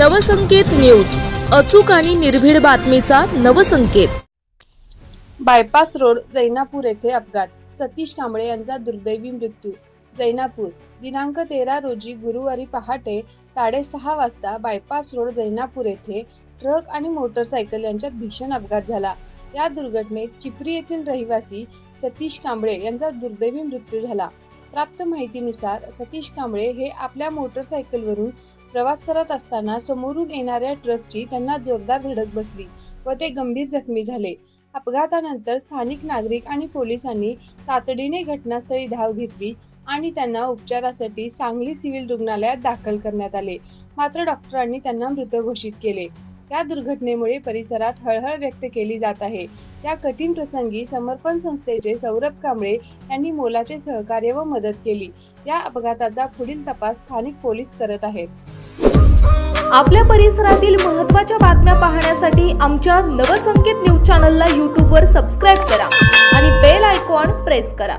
Navsanket news, अचूक आणि निर्भीड बातमीचा नवसंकेत। बायपास रोड जैनापूर येथे अपघात, सतीश कांबळे यांचा दुर्दैवी मृत्यू। जैनापूर दिनांक 13 रोजी गुरुवारी पहाटे 6:30 वाजता बायपास रोड जैनापूर येथे ट्रक आणि मोटरसायकल यांच्यात भीषण अपघात झाला। या दुर्घटनेत चिपरी येथील रहिवासी सतीश कांबळे यांचा दुर्दैवी मृत्यू झाला। प्राप्त माहितीनुसार सतीश कांबळे हे आपल्या मोटरसायकलवरून प्रवास करत असताना समोरून येणाऱ्या ट्रकची त्यांना जोरदार धडक बसली व ते गंभीर जखमी झाले। अपघातानंतर स्थानिक नागरिक आणि पोलिसांनी तातडीने घटनास्थळी धाव घेतली आणि त्यांना उपचारासाठी सांगली सिव्हिल रुग्णालयात दाखल करण्यात आले, मात्र डॉक्टरांनी त्यांना मृत घोषित केले। या दुर्घटनेमुळे परिसरात हळहळ व्यक्त केली जात आहे। या कठीण प्रसंगी समर्पण संस्थेचे सौरभ कांबळे यांनी मोलाचे सहकार्य व मदत केली। या अपघाताचा पुढील तपास स्थानिक पोलीस करत आहेत। आपल्या परिसरातील महत्त्वाच्या बातम्या पाहण्यासाठी आमच्या नवसंकेत न्यूज चॅनलला YouTube वर सबस्क्राइब करा आणि बेल आयकॉन प्रेस करा।